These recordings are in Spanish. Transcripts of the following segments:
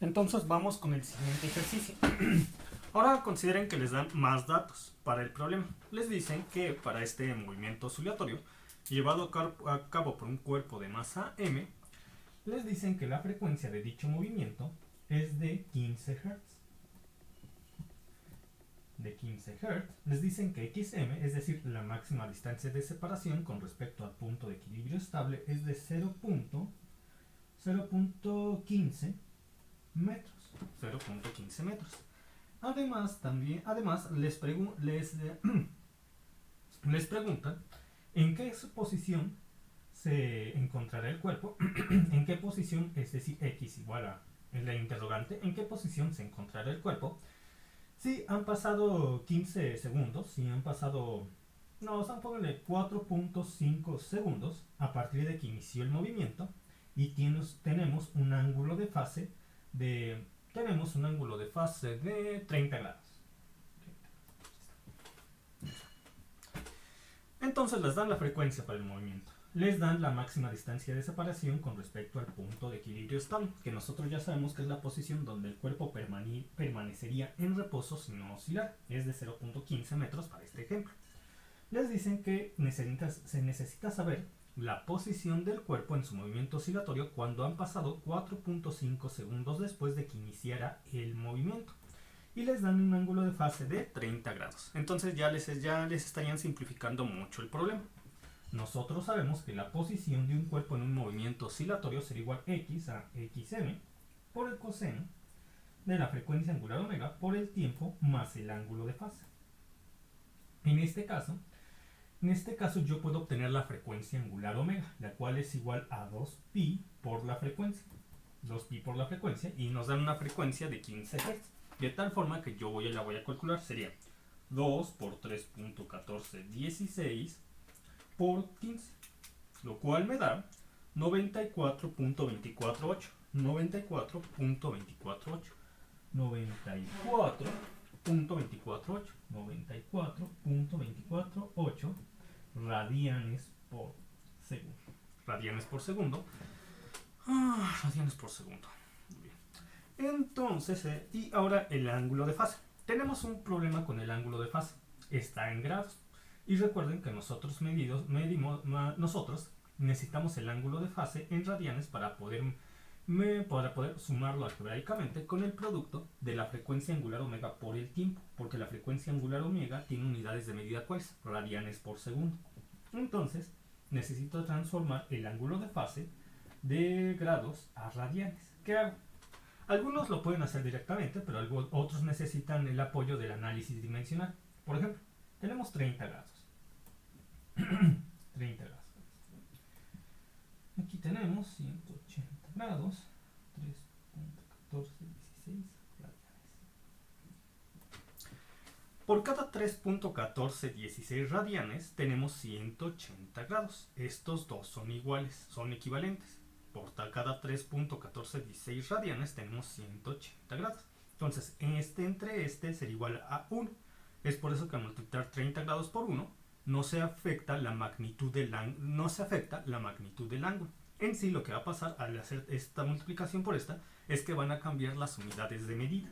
Entonces vamos con el siguiente ejercicio. Ahora consideren que les dan más datos para el problema. Les dicen que para este movimiento oscilatorio, llevado a cabo por un cuerpo de masa m, les dicen que la frecuencia de dicho movimiento es de 15 Hz. De 15 Hz, les dicen que xm, es decir, la máxima distancia de separación con respecto al punto de equilibrio estable, es de 0.15 metros. 0.15 metros. Además les preguntan en qué posición se encontrará el cuerpo, en qué posición, es decir, x igual a la interrogante, en qué posición se encontrará el cuerpo. Si han pasado 15 segundos, si han pasado, no, pónganle 4.5 segundos a partir de que inició el movimiento y tenemos un ángulo de fase de 30 grados. Entonces les dan la frecuencia para el movimiento. Les dan la máxima distancia de separación con respecto al punto de equilibrio estable, que nosotros ya sabemos que es la posición donde el cuerpo permanecería en reposo sin oscilar. Es de 0.15 metros para este ejemplo. Les dicen que se necesita saber la posición del cuerpo en su movimiento oscilatorio cuando han pasado 4.5 segundos después de que iniciara el movimiento. Y les dan un ángulo de fase de 30 grados. Entonces ya les estarían simplificando mucho el problema. Nosotros sabemos que la posición de un cuerpo en un movimiento oscilatorio será igual x a xm por el coseno de la frecuencia angular omega por el tiempo más el ángulo de fase. En este caso yo puedo obtener la frecuencia angular omega, la cual es igual a 2pi por la frecuencia. 2pi por la frecuencia, y nos dan una frecuencia de 15 Hz. De tal forma que yo la voy a calcular, sería 2 por 3.1416 por 15, lo cual me da 94.248. 94.248. 94.248. 94.248 radianes por segundo. Radianes por segundo. Radianes por segundo. Muy bien. Entonces, y ahora el ángulo de fase. Tenemos un problema con el ángulo de fase. Está en grados. Y recuerden que nosotros nosotros necesitamos el ángulo de fase en radianes para poder sumarlo algebraicamente con el producto de la frecuencia angular omega por el tiempo, porque la frecuencia angular omega tiene unidades de medida cuáles, radianes por segundo. Entonces necesito transformar el ángulo de fase de grados a radianes. ¿Qué hago? Algunos lo pueden hacer directamente, pero otros necesitan el apoyo del análisis dimensional. Por ejemplo, tenemos 30 grados. 30 grados. Aquí tenemos 180 grados, 3.1416 radianes. Por cada 3.1416 radianes tenemos 180 grados. Estos dos son iguales, son equivalentes. Por cada 3.1416 radianes tenemos 180 grados. Entonces, entre este sería igual a 1. Es por eso que al multiplicar 30 grados por 1 no se afecta la magnitud del ángulo. En sí, lo que va a pasar al hacer esta multiplicación por esta es que van a cambiar las unidades de medida.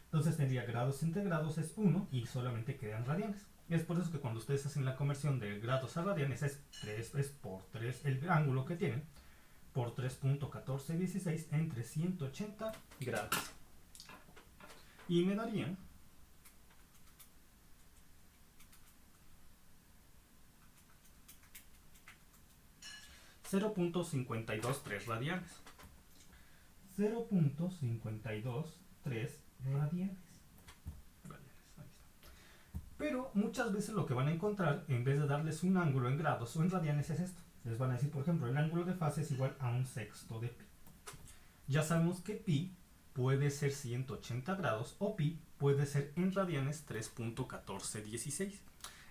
Entonces tendría grados entre grados es 1 y solamente quedan radianes. Es por eso que cuando ustedes hacen la conversión de grados a radianes es por 3 el ángulo que tienen por 3.1416 entre 180 grados. Y me darían 0.523 radianes. 0.523 radianes. Pero muchas veces lo que van a encontrar, en vez de darles un ángulo en grados o en radianes, es esto. Les van a decir, por ejemplo, el ángulo de fase es igual a 1/6 de pi. Ya sabemos que pi puede ser 180 grados o pi puede ser en radianes 3.1416.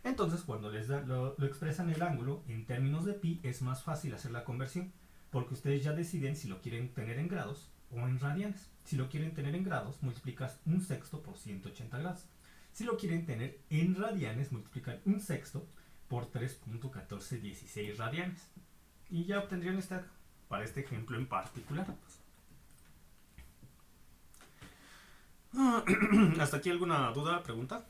Entonces, cuando lo expresan el ángulo en términos de pi, es más fácil hacer la conversión, porque ustedes ya deciden si lo quieren tener en grados o en radianes. Si lo quieren tener en grados, multiplicas 1/6 por 180 grados. Si lo quieren tener en radianes, multiplican 1/6 por 3.1416 radianes. Y ya obtendrían para este ejemplo en particular. ¿Hasta aquí alguna duda, pregunta?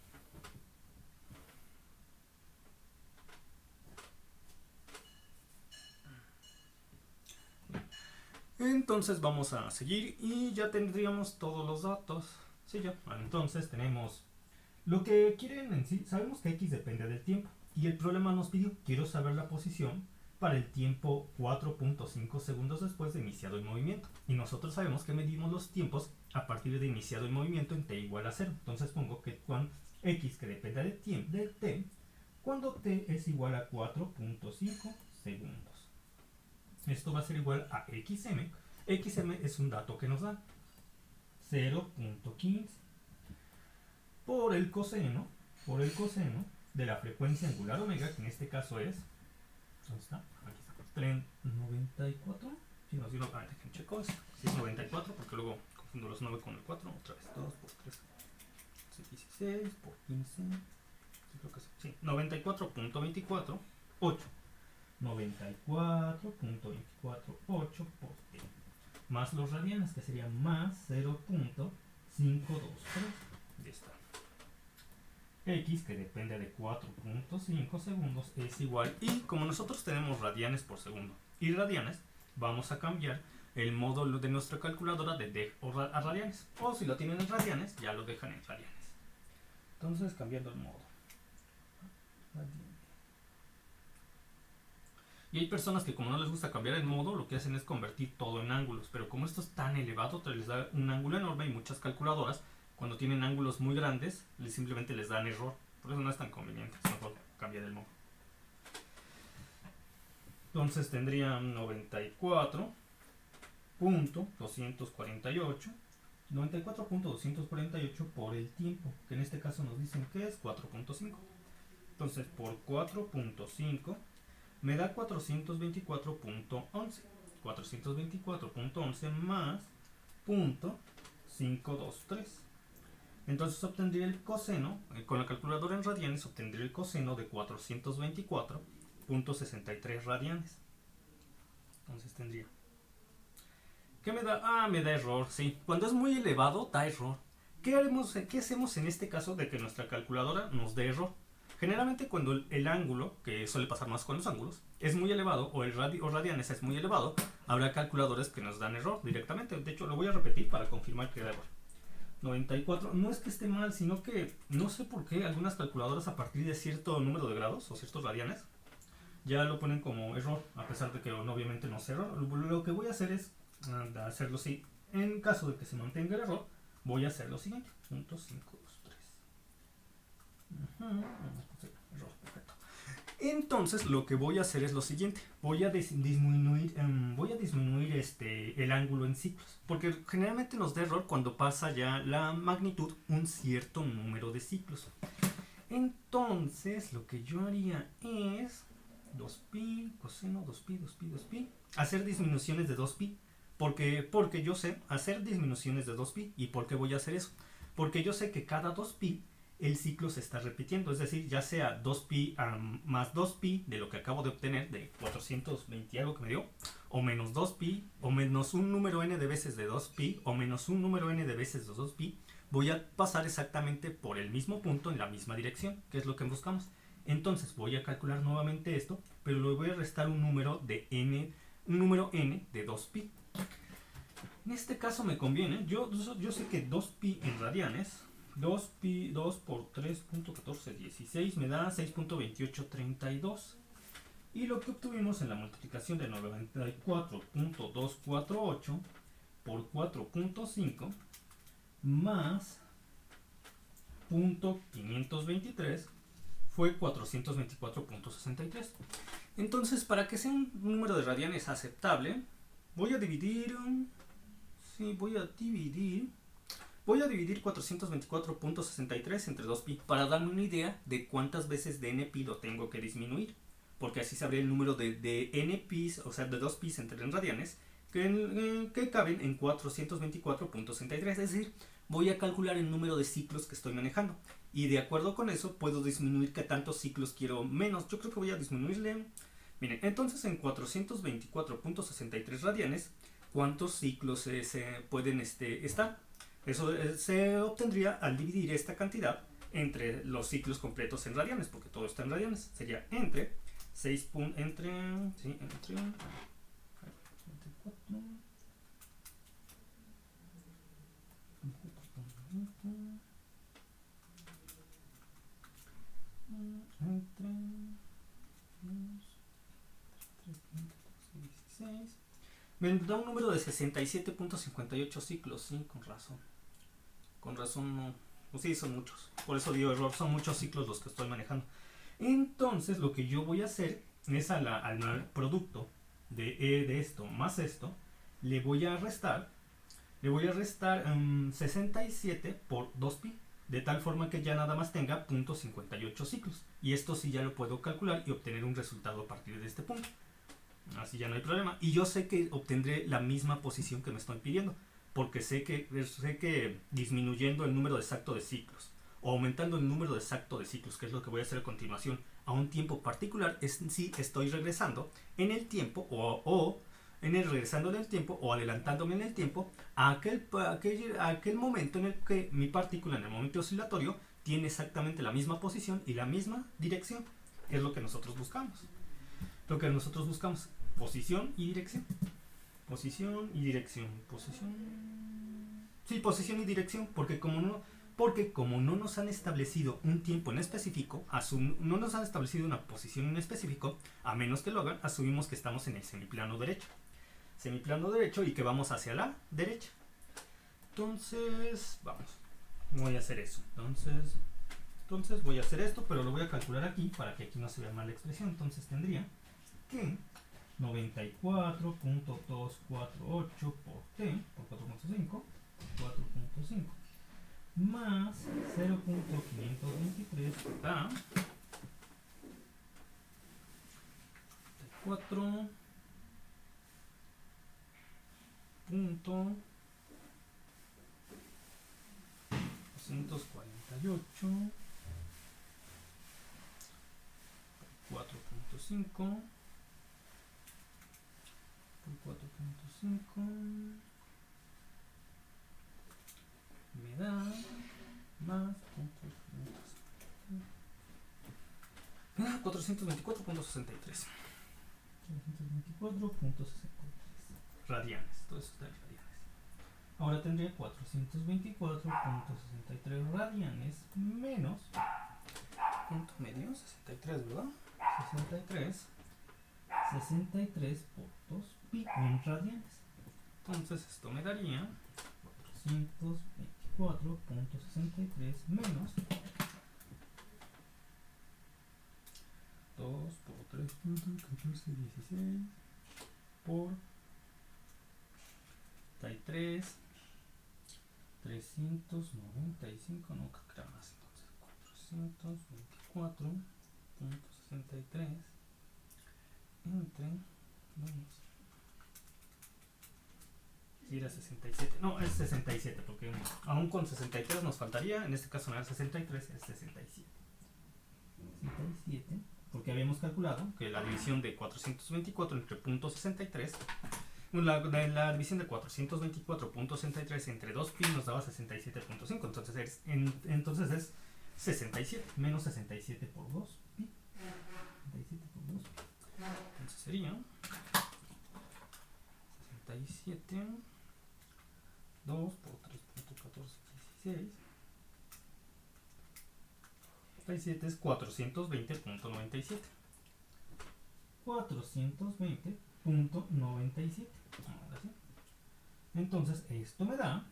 Entonces vamos a seguir y ya tendríamos todos los datos. Sí, ya. Entonces tenemos lo que quieren en sí. Sabemos que X depende del tiempo. Y el problema nos pidió, quiero saber la posición para el tiempo 4.5 segundos después de iniciado el movimiento. Y nosotros sabemos que medimos los tiempos a partir de iniciado el movimiento en t igual a 0. Entonces pongo que cuando X que depende del t, cuando t es igual a 4.5 segundos. Esto va a ser igual a xm. Xm es un dato que nos da 0.15 por el coseno de la frecuencia angular omega, que en este caso es, ¿dónde está? Aquí está, 94. Si no, dejen checo esto. Si es 94, porque luego confundo los 9 con el 4. Otra vez, 2 por 3, 16 por 15. Sí, creo que sí. 94.24, 8. 94.248 por t, más los radianes, que serían más 0.523. Ya está. X, que depende de 4.5 segundos, es igual, y como nosotros tenemos radianes por segundo y radianes, vamos a cambiar el módulo de nuestra calculadora de a radianes, o si lo tienen en radianes, ya lo dejan en radianes. Entonces, cambiando el módulo. Y hay personas que, como no les gusta cambiar el modo, lo que hacen es convertir todo en ángulos. Pero como esto es tan elevado, les da un ángulo enorme, y muchas calculadoras, cuando tienen ángulos muy grandes, simplemente les dan error. Por eso no es tan conveniente, es mejor cambiar el modo. Entonces tendrían 94.248. 94.248 por el tiempo, que en este caso nos dicen que es 4.5. Entonces por 4.5 me da 424.11. 424.11 más .523. Entonces obtendría el coseno, con la calculadora en radianes, obtendría el coseno de 424.63 radianes. Entonces tendría... ¿Qué me da? Me da error, sí. Cuando es muy elevado, da error. ¿Qué hacemos en este caso de que nuestra calculadora nos dé error? Generalmente cuando el ángulo, que suele pasar más con los ángulos, es muy elevado, o el radianes es muy elevado, habrá calculadores que nos dan error directamente. De hecho, lo voy a repetir para confirmar que da error. 94, no es que esté mal, sino que no sé por qué algunas calculadoras a partir de cierto número de grados o ciertos radianes ya lo ponen como error, a pesar de que obviamente no es error. Lo que voy a hacer es hacerlo así. En caso de que se mantenga el error, voy a hacer lo siguiente. .523. Error, perfecto. Entonces lo que voy a hacer es lo siguiente. Voy a disminuir el ángulo en ciclos, porque generalmente nos da error cuando pasa ya la magnitud un cierto número de ciclos. Entonces lo que yo haría es 2pi, coseno, 2pi, 2pi, 2pi, hacer disminuciones de 2pi. Porque yo sé hacer disminuciones de 2pi. ¿Y por qué voy a hacer eso? Porque yo sé que cada 2pi el ciclo se está repitiendo, es decir, ya sea 2pi más 2pi de lo que acabo de obtener, de 420 y algo que me dio, o menos 2pi, o menos un número n de veces de 2pi, o menos un número n de veces de 2pi, voy a pasar exactamente por el mismo punto en la misma dirección, que es lo que buscamos. Entonces voy a calcular nuevamente esto, pero le voy a restar un número de n, un número n de 2pi. En este caso me conviene, yo sé que 2pi en radianes, 2 por 3.1416 me da 6.2832. Y lo que obtuvimos en la multiplicación de 94.248 por 4.5 más .523 fue 424.63. Entonces, para que sea un número de radianes aceptable, voy a dividir 424.63 entre 2pi para darme una idea de cuántas veces de npi lo tengo que disminuir, porque así sabré el número de npi, o sea, de 2pi en radianes que caben en 424.63. Es decir, voy a calcular el número de ciclos que estoy manejando, y de acuerdo con eso puedo disminuir qué tantos ciclos quiero menos. Yo creo que voy a disminuirle, miren, entonces en 424.63 radianes, ¿cuántos ciclos se pueden estar? Eso se obtendría al dividir esta cantidad entre los ciclos completos en radianes, porque todo está en radianes. Sería entre 6 entre 24 entre 16. Me da un número de 67.58 ciclos, sí, con razón. Con razón no. Pues sí, son muchos. Por eso digo error, son muchos ciclos los que estoy manejando. Entonces lo que yo voy a hacer es al producto de esto más esto, le voy a restar 67 por 2pi, de tal forma que ya nada más tenga 0.58 ciclos. Y esto sí ya lo puedo calcular y obtener un resultado a partir de este punto. Así ya no hay problema. Y yo sé que obtendré la misma posición que me estoy pidiendo, porque sé que disminuyendo el número exacto de ciclos o aumentando el número exacto de ciclos, que es lo que voy a hacer a continuación, a un tiempo particular, sí estoy regresando en el tiempo regresando en el tiempo o adelantándome en el tiempo a aquel momento en el que mi partícula en el momento oscilatorio tiene exactamente la misma posición y la misma dirección. Es lo que nosotros buscamos. Posición y dirección. Posición y dirección. Posición y dirección, porque como no nos han establecido un tiempo en específico, no nos han establecido una posición en específico, a menos que lo hagan, asumimos que estamos en el semiplano derecho. Y que vamos hacia la derecha. Entonces, voy a hacer eso. Entonces voy a hacer esto, pero lo voy a calcular aquí para que aquí no se vea mal la expresión. Entonces tendría que 94.248 por t por 4.5 más 0.523 da 4.248 4.5 me da más 424.63 radianes. Todo eso está en radianes. Ahora tendría 424.63 radianes menos, ¿cuánto me dio? 63, ¿verdad? 63 por 2pi en radianes. Entonces esto me daría 424.63 menos 2 por 3, 14, 16 por 33, 395, no, creo que era más, entonces 424.63 entre menos, si era 67, no, es 67, porque aún con 63 nos faltaría, en este caso no era 63, es 67, porque habíamos calculado que la división de 424 entre 0.63, la división de 424.63 entre 2pi nos daba 67.5, entonces es 67 menos 67 por 2pi. 67 por 2pi. Entonces sería 67 2 por 3.14, 16. 67 es 420.97. 420.97. Ahora sí. Entonces esto me da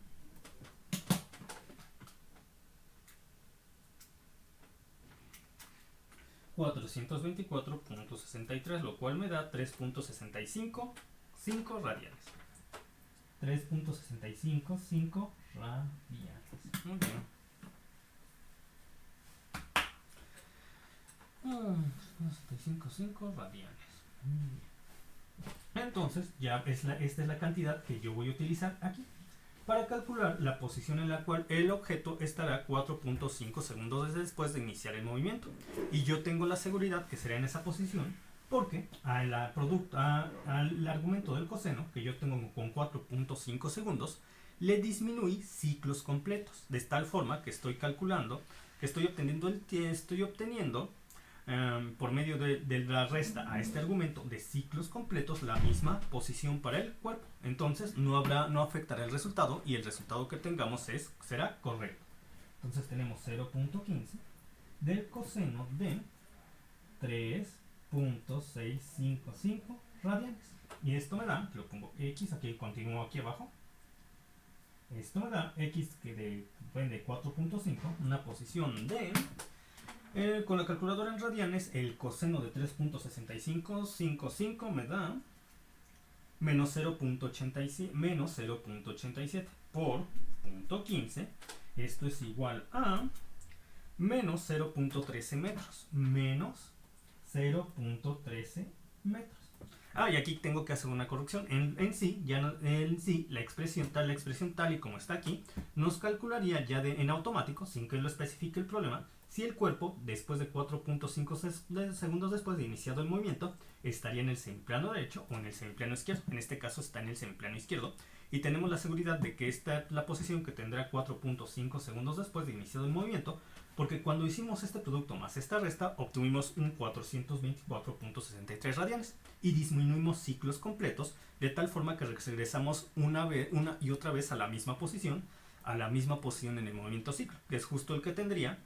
424.63, lo cual me da 3.65 radianes. 3.65 radianes. Muy bien. 3.65 radianes. Muy bien. Entonces, ya esta es la cantidad que yo voy a utilizar aquí para calcular la posición en la cual el objeto estará 4.5 segundos después de iniciar el movimiento. Y yo tengo la seguridad que será en esa posición porque al argumento del coseno, que yo tengo con 4.5 segundos, le disminuí ciclos completos, de tal forma que estoy calculando, que estoy obteniendo por medio de la resta a este argumento de ciclos completos la misma posición para el cuerpo. Entonces no afectará el resultado y el resultado que tengamos será correcto. Entonces tenemos 0.15 del coseno de 3.655 radianes. Y esto me da, lo pongo x, aquí continúo aquí abajo. Esto me da x que depende de 4.5, una posición de... con la calculadora en radianes, el coseno de 3.6555 me da menos 0.87 por punto 15. Esto es igual a menos 0.13 metros. Menos 0.13 metros. Y aquí tengo que hacer una corrección. En sí, la expresión tal y como está aquí, nos calcularía ya en automático, sin que lo especifique el problema, si el cuerpo, después de 4.5 segundos después de iniciado el movimiento, estaría en el semiplano derecho o en el semiplano izquierdo. En este caso está en el semiplano izquierdo. Y tenemos la seguridad de que esta es la posición que tendrá 4.5 segundos después de iniciado el movimiento, porque cuando hicimos este producto más esta resta, obtuvimos un 424.63 radianes y disminuimos ciclos completos de tal forma que regresamos una y otra vez a la misma posición en el movimiento ciclo, que es justo el que tendría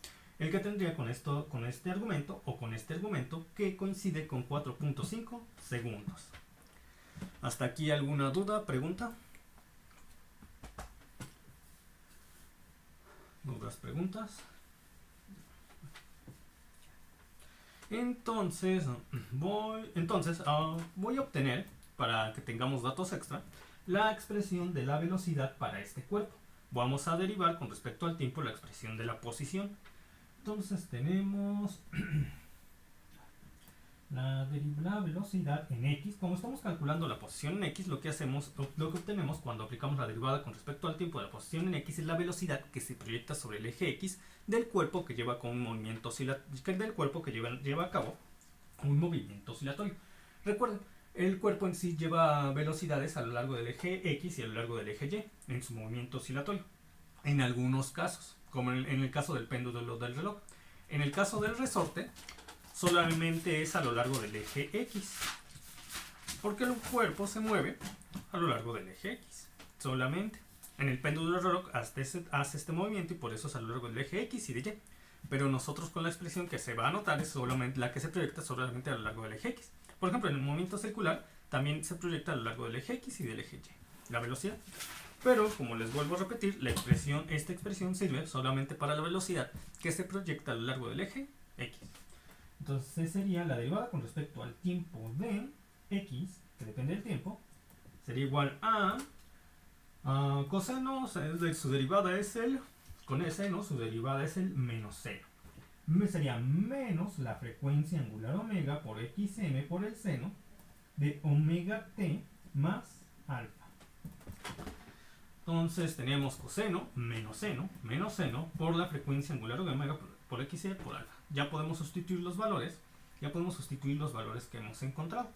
con este argumento o con este argumento que coincide con 4.5 segundos. ¿Hasta aquí alguna duda, pregunta? ¿Dudas, preguntas? Entonces voy a obtener, para que tengamos datos extra, la expresión de la velocidad para este cuerpo. Vamos a derivar con respecto al tiempo la expresión de la posición. Entonces tenemos la velocidad en x. Como estamos calculando la posición en x, lo que obtenemos cuando aplicamos la derivada con respecto al tiempo de la posición en x es la velocidad que se proyecta sobre el eje x del cuerpo que lleva con un movimiento lleva a cabo un movimiento oscilatorio. Recuerden, el cuerpo en sí lleva velocidades a lo largo del eje x y a lo largo del eje y en su movimiento oscilatorio. En algunos casos, como en el caso del péndulo del reloj. En el caso del resorte, solamente es a lo largo del eje X, porque el cuerpo se mueve a lo largo del eje X, solamente. En el péndulo del reloj hace este movimiento y por eso es a lo largo del eje X y de Y. Pero nosotros con la expresión que se va a anotar es solamente la que se proyecta solamente a lo largo del eje X. Por ejemplo, en el movimiento circular también se proyecta a lo largo del eje X y del eje Y, la velocidad. Pero, como les vuelvo a repetir, esta expresión sirve solamente para la velocidad que se proyecta a lo largo del eje X. Entonces sería la derivada con respecto al tiempo de X, que depende del tiempo, sería igual a coseno, su derivada es con el seno, su derivada es el menos seno. Sería menos la frecuencia angular omega por xm por el seno de omega t más alfa. Entonces teníamos coseno menos seno por la frecuencia angular omega por x por alfa. Ya podemos sustituir los valores que hemos encontrado.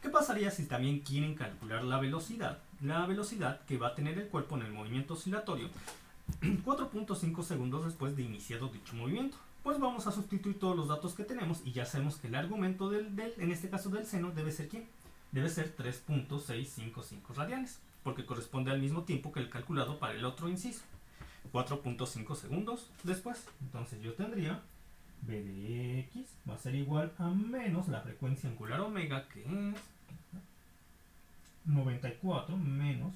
¿Qué pasaría si también quieren calcular la velocidad? La velocidad que va a tener el cuerpo en el movimiento oscilatorio 4.5 segundos después de iniciado dicho movimiento. Pues vamos a sustituir todos los datos que tenemos y ya sabemos que el argumento en este caso del seno debe ser ¿quién? Debe ser 3.655 radianes, porque corresponde al mismo tiempo que el calculado para el otro inciso, 4.5 segundos después. Entonces yo tendría b de x va a ser igual a menos la frecuencia angular omega, que es 94 menos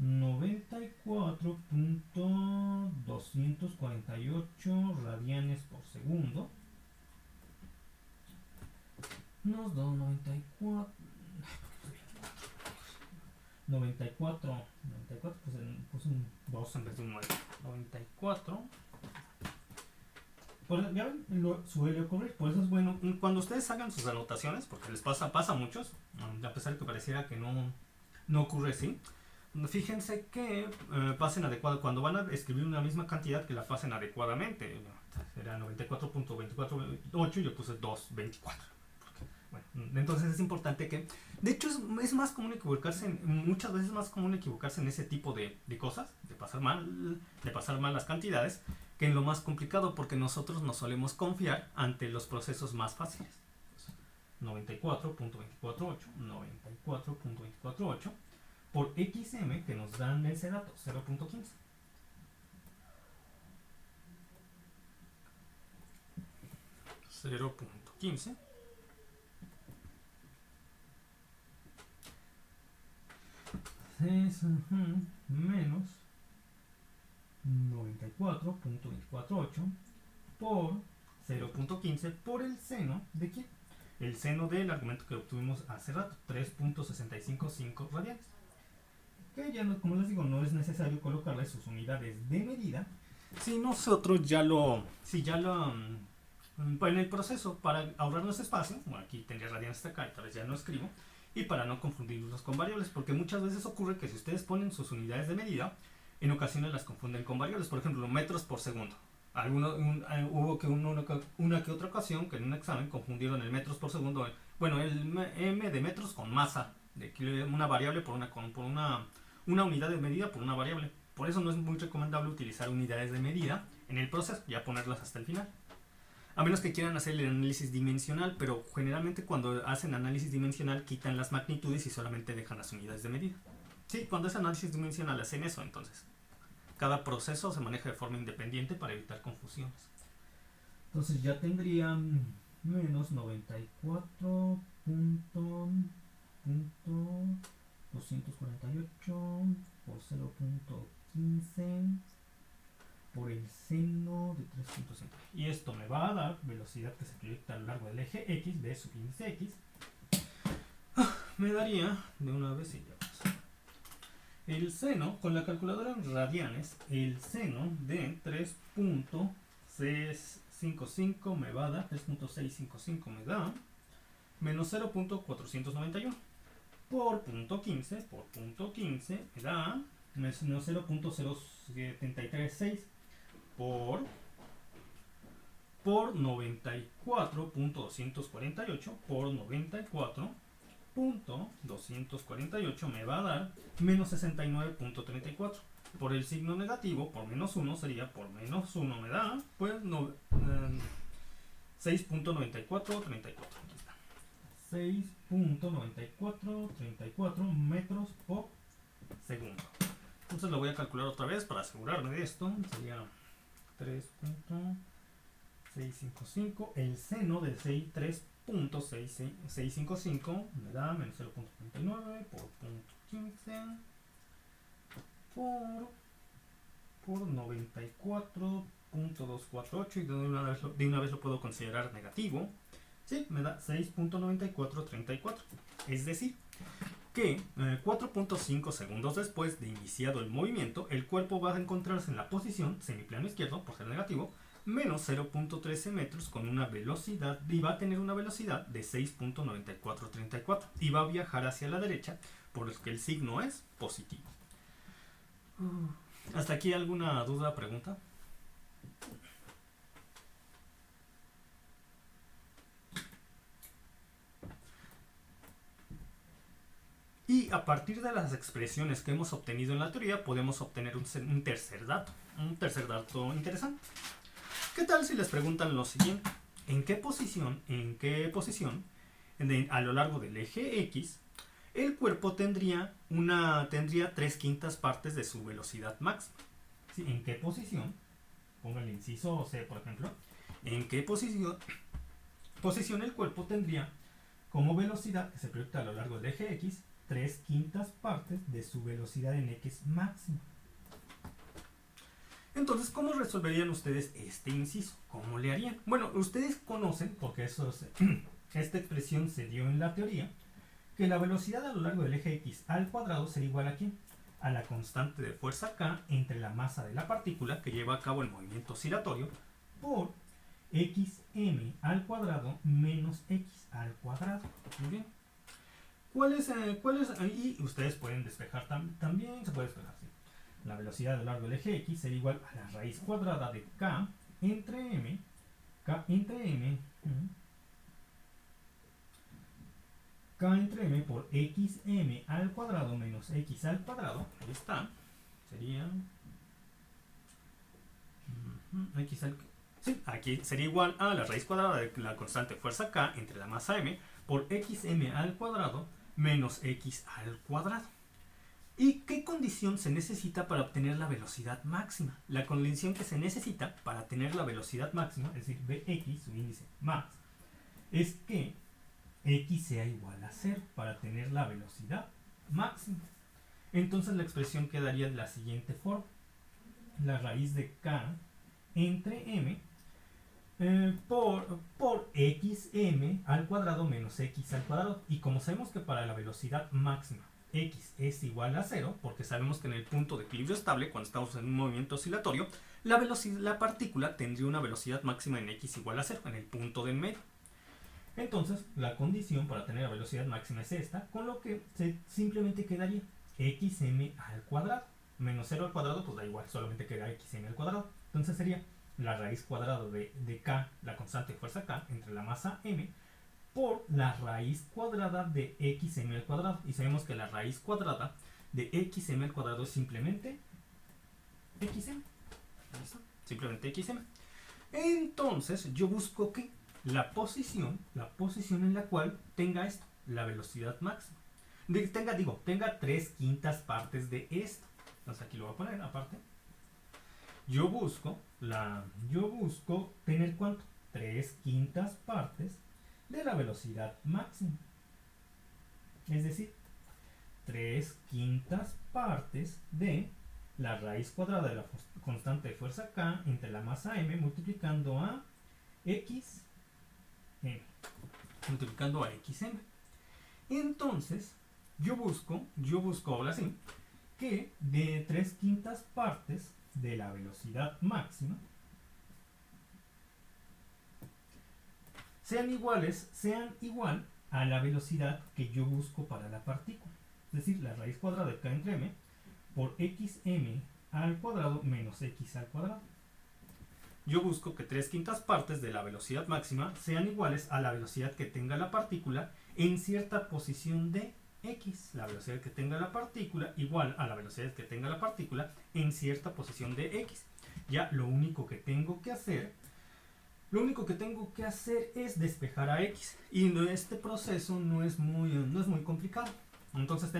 94.248 radianes por segundo. Nos da 94, pues un 2 en vez de un 9. 94. Ya ven, suele ocurrir. Por eso es bueno, cuando ustedes hagan sus anotaciones, porque les pasa a muchos, a pesar de que pareciera que no ocurre así, fíjense que pasen adecuado. Cuando van a escribir una misma cantidad, que la pasen adecuadamente. Era 94.248 y yo puse 2.24. Bueno, entonces es importante que, de hecho es más común equivocarse, muchas veces es más común equivocarse en ese tipo de cosas, de pasar mal las cantidades, que en lo más complicado, porque nosotros nos solemos confiar ante los procesos más fáciles. 94.248, 94.248 por XM, que nos dan ese dato, 0.15. 0.15 es menos 94.248 por 0.15 por el seno de quién? El seno del argumento que obtuvimos hace rato, 3.655 radianes. Que ya, no, como les digo, no es necesario colocarle sus unidades de medida. Si nosotros en el proceso, para ahorrarnos espacio, bueno, aquí tendría radianes hasta acá y tal vez ya no escribo, y para no confundirlos con variables, porque muchas veces ocurre que si ustedes ponen sus unidades de medida, en ocasiones las confunden con variables. Por ejemplo, metros por segundo. Hubo que una que otra ocasión que en un examen confundieron el metros por segundo, bueno, el m de metros con masa, de una variable por una unidad de medida por una variable. Por eso no es muy recomendable utilizar unidades de medida en el proceso, ya ponerlas hasta el final. A menos que quieran hacer el análisis dimensional, pero generalmente cuando hacen análisis dimensional quitan las magnitudes y solamente dejan las unidades de medida. Sí, cuando es análisis dimensional hacen eso, entonces. Cada proceso se maneja de forma independiente para evitar confusiones. Entonces ya tendrían menos 94.248 por 0.15 por el seno de 3.5. Y esto me va a dar velocidad que se proyecta a lo largo del eje X de subíndice X. Me daría, de una vez y ya vamos. El seno, con la calculadora en radianes, el seno de 3.655 me va a dar, 3.655 me da, menos 0.491 por punto 15 me da menos 0.0736 por 94.248 por 94.248 me va a dar menos 69.34. Por el signo negativo, por menos 1 sería por menos 1 me da, pues 6.9434. 6.9434 metros por segundo. Entonces lo voy a calcular otra vez para asegurarme de esto. Sería 3.655. El seno de 3.655 me da menos 0.39 por punto 15 por 94.248 y de una vez lo puedo considerar negativo. Sí, me da 6.9434. Es decir, que 4.5 segundos después de iniciado el movimiento, el cuerpo va a encontrarse en la posición semiplano izquierdo, por ser negativo, menos 0.13 metros con una velocidad, y va a tener una velocidad de 6.9434 y va a viajar hacia la derecha, por lo que el signo es positivo. ¿Hasta aquí alguna duda, pregunta? Y a partir de las expresiones que hemos obtenido en la teoría, podemos obtener un tercer dato interesante. ¿Qué tal si les preguntan lo siguiente? ¿En qué posición a lo largo del eje X el cuerpo tendría 3/5 partes de su velocidad máxima? ¿Sí? ¿En qué posición? Pongo el inciso C, por ejemplo. ¿En qué posición el cuerpo tendría como velocidad que se proyecta a lo largo del eje X 3/5 partes de su velocidad en X máxima? Entonces, ¿cómo resolverían ustedes este inciso? ¿Cómo le harían? Bueno, ustedes conocen, porque esta expresión se dio en la teoría, que la velocidad a lo largo del eje X al cuadrado sería igual a ¿quién? A la constante de fuerza K entre la masa de la partícula que lleva a cabo el movimiento oscilatorio por xm al cuadrado menos x al cuadrado. Muy bien. ¿Cuál es? Y ustedes pueden despejar también, se puede despejar, sí. La velocidad a lo largo del eje X sería igual a la raíz cuadrada de K entre M K entre M por xm al cuadrado menos x al cuadrado, ahí está, sería x al, sí, aquí sería igual a la raíz cuadrada de la constante fuerza K entre la masa m por xm al cuadrado menos x al cuadrado. ¿Y qué condición se necesita para obtener la velocidad máxima? La condición que se necesita para tener la velocidad máxima, es decir, Vx, su índice max, es que x sea igual a 0 para tener la velocidad máxima. Entonces la expresión quedaría de la siguiente forma. La raíz de k entre m por xm al cuadrado menos x al cuadrado. Y como sabemos que para la velocidad máxima x es igual a 0, porque sabemos que en el punto de equilibrio estable, cuando estamos en un movimiento oscilatorio, la partícula tendría una velocidad máxima en x igual a 0, en el punto de en medio. Entonces, la condición para tener la velocidad máxima es esta, con lo que simplemente quedaría xm al cuadrado. Menos 0 al cuadrado, pues da igual, solamente queda xm al cuadrado. Entonces sería la raíz cuadrada de k, la constante de fuerza k, entre la masa m, por la raíz cuadrada de xm al cuadrado. Y sabemos que la raíz cuadrada de xm al cuadrado es simplemente xm. Simplemente xm. Entonces yo busco que la posición en la cual tenga esto, la velocidad máxima. Tenga 3/5 partes de esto. Entonces aquí lo voy a poner aparte. Yo busco tener ¿cuánto? 3/5 partes de la velocidad máxima. Es decir, 3/5 partes de la raíz cuadrada de la constante de fuerza K entre la masa m multiplicando a x m. Multiplicando a xm. Entonces, yo busco ahora sí que de 3/5 partes de la velocidad máxima sean igual a la velocidad que yo busco para la partícula. Es decir, la raíz cuadrada de k entre m por xm al cuadrado menos x al cuadrado. Yo busco que 3/5 partes de la velocidad máxima sean iguales a la velocidad que tenga la partícula en cierta posición de x. La velocidad que tenga la partícula igual a la velocidad que tenga la partícula en cierta posición de x. Ya lo único que tengo que hacer es despejar a x. Y este proceso no es muy complicado. Entonces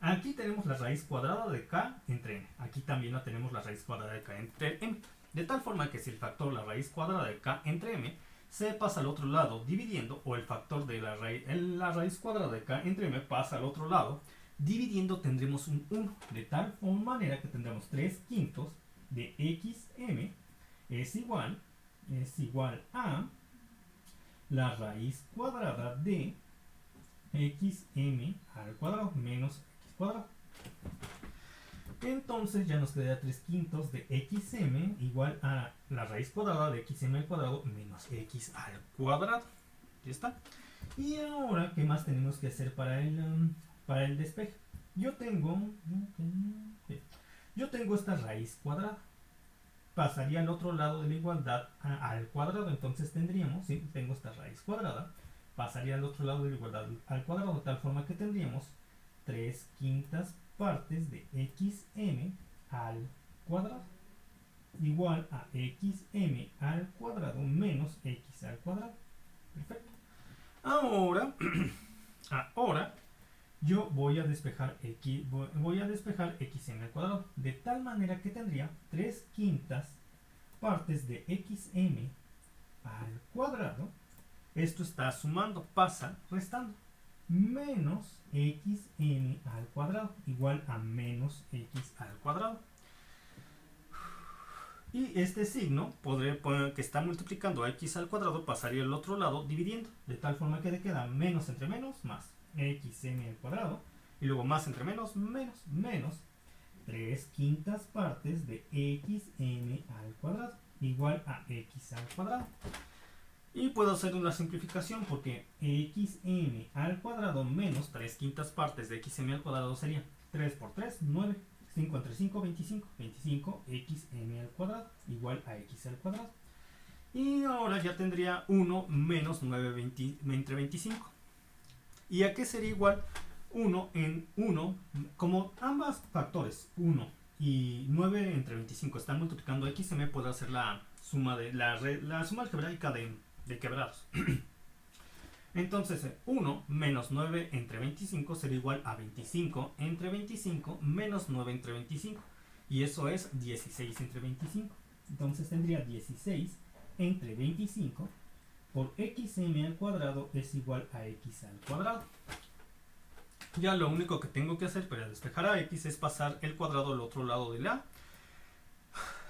aquí tenemos la raíz cuadrada de k entre m. Aquí también la tenemos la raíz cuadrada de k entre m. De tal forma que si el factor la raíz cuadrada de k entre m se pasa al otro lado dividiendo, o el factor de la raíz cuadrada de k entre m pasa al otro lado dividiendo, tendremos un 1. De tal manera que tendremos 3/5 de xm es igual a la raíz cuadrada de xm al cuadrado menos x cuadrado. Entonces ya nos quedaría 3/5 de xm igual a la raíz cuadrada de xm al cuadrado menos x al cuadrado. Ya está. Y ahora, ¿qué más tenemos que hacer para el despeje? Yo tengo esta raíz cuadrada. Pasaría al otro lado de la igualdad al cuadrado. Entonces tendríamos, tengo esta raíz cuadrada, pasaría al otro lado de la igualdad al cuadrado, de tal forma que tendríamos 3/5 partes de xm al cuadrado igual a xm al cuadrado menos x al cuadrado. Perfecto. Ahora yo voy a despejar xm al cuadrado, de tal manera que tendría 3/5 partes de xm al cuadrado. Esto está sumando, pasa restando, menos xm al cuadrado igual a menos x al cuadrado. Y este signo que está multiplicando a x al cuadrado pasaría al otro lado dividiendo, de tal forma que le queda menos entre menos más xm al cuadrado, y luego más entre menos menos 3/5 partes de xm al cuadrado igual a x al cuadrado. Y puedo hacer una simplificación porque xm al cuadrado menos 3/5 partes de xm al cuadrado sería 3 por 3, 9, 5 entre 5, 25, 25 xm al cuadrado igual a x al cuadrado. Y ahora ya tendría 1 menos 9 entre 25. ¿Y a qué sería igual 1 en 1? Como ambos factores, 1 y 9 entre 25 están multiplicando XM, puedo hacer la suma de la suma algebraica de quebrados. Entonces 1 menos 9 entre 25 será igual a 25 entre 25 menos 9 entre 25. Y eso es 16 entre 25. Entonces tendría 16 entre 25 por xm al cuadrado es igual a x al cuadrado. Ya lo único que tengo que hacer para despejar a x es pasar el cuadrado al otro lado de la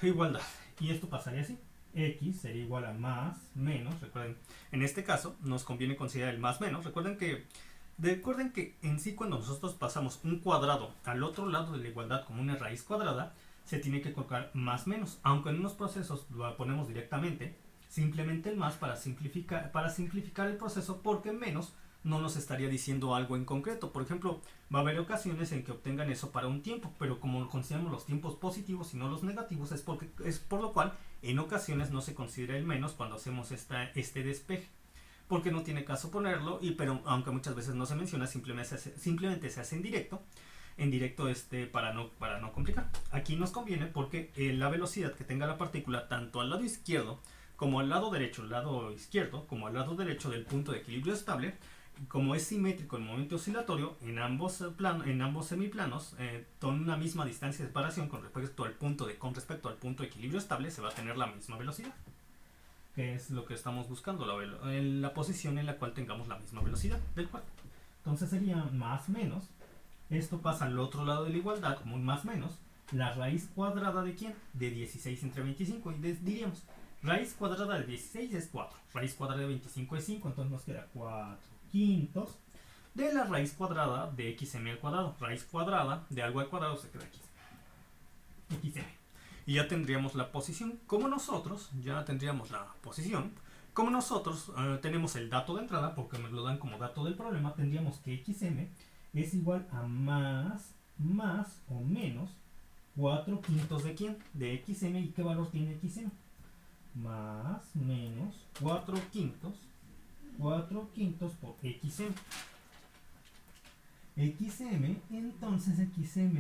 igualdad. Y esto pasaría así. X sería igual a más, menos, recuerden, en este caso nos conviene considerar el más menos. Recuerden que en sí cuando nosotros pasamos un cuadrado al otro lado de la igualdad como una raíz cuadrada, se tiene que colocar más menos, aunque en unos procesos lo ponemos directamente, simplemente el más para simplificar el proceso, porque menos no nos estaría diciendo algo en concreto. Por ejemplo, va a haber ocasiones en que obtengan eso para un tiempo, pero como consideramos los tiempos positivos y no los negativos, es por lo cual en ocasiones no se considera el menos cuando hacemos este despeje, porque no tiene caso ponerlo, pero aunque muchas veces no se menciona, simplemente se hace en directo para no complicar. Aquí nos conviene porque la velocidad que tenga la partícula tanto al lado izquierdo como al lado derecho, como al lado derecho del punto de equilibrio estable, como es simétrico el momento oscilatorio en ambos semiplanos, con una misma distancia de separación con respecto al punto de equilibrio estable, se va a tener la misma velocidad, que es lo que estamos buscando, la posición en la cual tengamos la misma velocidad del cuerpo. Entonces sería más menos, esto pasa al otro lado de la igualdad como un más menos, la raíz cuadrada de ¿quién? De 16 entre 25, y diríamos, raíz cuadrada de 16 es 4, raíz cuadrada de 25 es 5, entonces nos queda 4 quintos de la raíz cuadrada de xm al cuadrado. Raíz cuadrada de algo al cuadrado se queda xm. Y ya tendríamos la posición. Como nosotros tenemos el dato de entrada, porque me lo dan como dato del problema, tendríamos que xm es igual a más o menos 4 quintos de ¿quién? De xm. ¿Y qué valor tiene xm? Más menos 4 quintos por xm. Entonces xm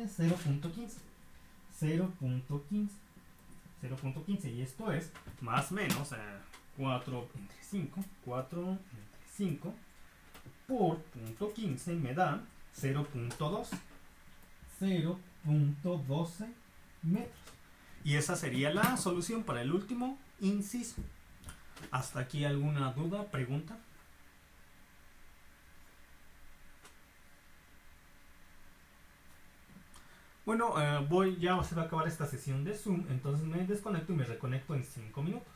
es 0.15. Y esto es más menos 4 entre 5 por punto 15 me da 0.12 metros. Y esa sería la solución para el último inciso. ¿Hasta aquí alguna duda, pregunta? Bueno, ya se va a acabar esta sesión de Zoom, entonces me desconecto y me reconecto en 5 minutos.